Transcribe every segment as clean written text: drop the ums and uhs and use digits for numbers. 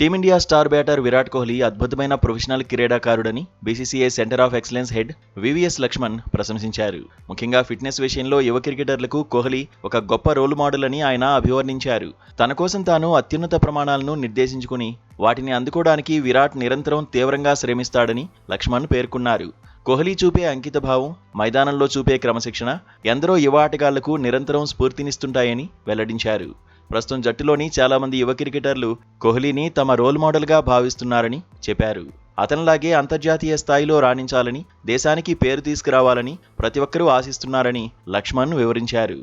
Team India star batter Virat Kohli అద్భుతమైన professional క్రీడాకారుడని BCCI centre of excellence head VVS Laxman ప్రశంసించారు. ముఖ్యంగా ఫిట్నెస్ విషయంలో యువ క్రికెటర్లకు కోహ్లీ ఒక గొప్ప రోల్ మోడల్ అని ఆయన అభివర్ణించారు. తన కోసం తాను అత్యున్నత ప్రమాణాలను నిర్దేశించుకుని వాటిని అందుకోవడానికి విరాట్ నిరంతరం తీవ్రంగా శ్రమిస్తాడని లక్ష్మణ్ పేర్కొన్నారు. కోహ్లీ చూపే అంకితభావం, మైదానంలో చూపే క్రమశిక్షణ ఎందరో యువ ఆటగాళ్లకు నిరంతరం స్ఫూర్తినిస్తుంటాయని వెల్లడించారు. ప్రస్తుతం జట్టులోని చాలా మంది యువ క్రికెటర్లు కోహ్లీని తమ రోల్ మోడల్గా భావిస్తున్నారని చెప్పారు. అతనిలాగే అంతర్జాతీయ స్థాయిలో రాణించాలని, దేశానికి పేరు తీసుకురావాలని ప్రతి ఒక్కరూ ఆశిస్తున్నారని లక్ష్మణ్ వివరించారు.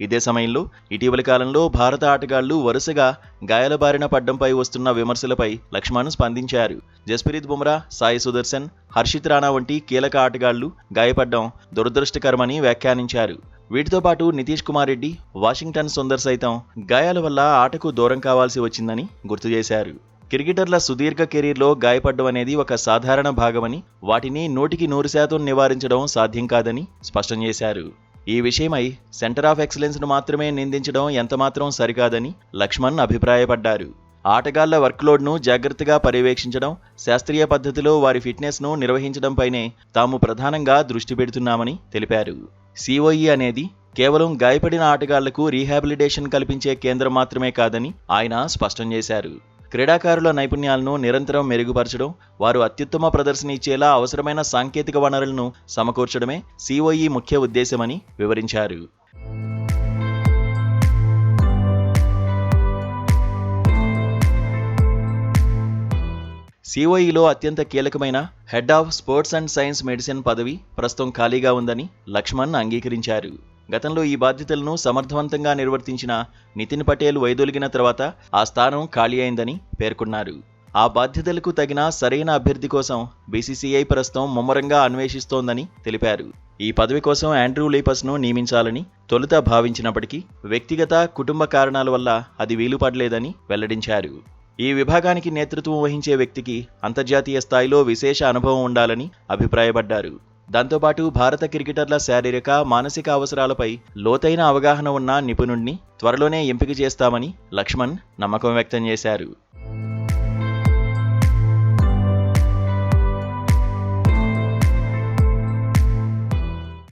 ఇదే సమయంలో ఇటీవలి కాలంలో భారత ఆటగాళ్లు వరుసగా గాయాల బారిన పడ్డంపై వస్తున్న విమర్శలపై లక్ష్మణ్ స్పందించారు. జస్ప్రీత్ బుమ్రా, సాయి సుదర్శన్, హర్షిత్ రాణా వంటి కీలక ఆటగాళ్లు గాయపడ్డం దురదృష్టకరమని వ్యాఖ్యానించారు. వీటితో పాటు నితీష్ కుమార్ రెడ్డి, వాషింగ్టన్ సుందర్ సైతం గాయాల వల్ల ఆటకు దూరం కావాల్సి వచ్చిందని గుర్తు చేశారు. క్రికెటర్ల సుదీర్ఘ కెరీర్లో గాయపడ్డం అనేది ఒక సాధారణ భాగమని, వాటిని 100% నివారించడం సాధ్యం కాదని స్పష్టం చేశారు. ఈ విషయమై సెంటర్ ఆఫ్ ఎక్సలెన్స్ను మాత్రమే నిందించడం ఎంతమాత్రం సరికాదని లక్ష్మణ్ అభిప్రాయపడ్డారు. ఆటగాళ్ల వర్క్లోడ్ను జాగ్రత్తగా పర్యవేక్షించడం, శాస్త్రీయ పద్ధతిలో వారి ఫిట్నెస్ను నిర్వహించడంపైనే తాము ప్రధానంగా దృష్టి పెడుతున్నామని తెలిపారు. సిఓఈ అనేది కేవలం గాయపడిన ఆటగాళ్లకు రీహాబిలిటేషన్ కల్పించే కేంద్రం మాత్రమే కాదని ఆయన స్పష్టం చేశారు. క్రీడాకారుల నైపుణ్యాలను నిరంతరం మెరుగుపరచడం, వారు అత్యుత్తమ ప్రదర్శన ఇచ్చేలా అవసరమైన సాంకేతిక వనరులను సమకూర్చడమే సిఓఈ ముఖ్య ఉద్దేశమని వివరించారు. సిఓఈలో అత్యంత కీలకమైన head of sports and science medicine పదవి ప్రస్తుతం ఖాళీగా ఉందని లక్ష్మణ్ అంగీకరించారు. గతంలో ఈ బాధ్యతలను సమర్థవంతంగా నిర్వర్తించిన నితిన్ పటేల్ వైదొలిగిన తర్వాత ఆ స్థానం ఖాళీ అయిందని పేర్కొన్నారు. ఆ బాధ్యతలకు తగిన సరైన అభ్యర్థి కోసం బీసీసీఐ ప్రస్తుతం ముమ్మరంగా అన్వేషిస్తోందని తెలిపారు. ఈ పదవి కోసం ఆండ్రూ లీపస్ను నియమించాలని తొలుత భావించినప్పటికీ వ్యక్తిగత, కుటుంబ కారణాల వల్ల అది వీలుపడలేదని వెల్లడించారు. ఈ విభాగానికి నేతృత్వం వహించే వ్యక్తికి అంతర్జాతీయ స్థాయిలో విశేష అనుభవం ఉండాలని అభిప్రాయపడ్డారు. దాంతోపాటు భారత క్రికెటర్ల శారీరక, మానసిక అవసరాలపై లోతైన అవగాహన ఉన్న నిపుణుడిని త్వరలోనే ఎంపిక చేస్తామని లక్ష్మణ్ నమ్మకం వ్యక్తం చేశారు.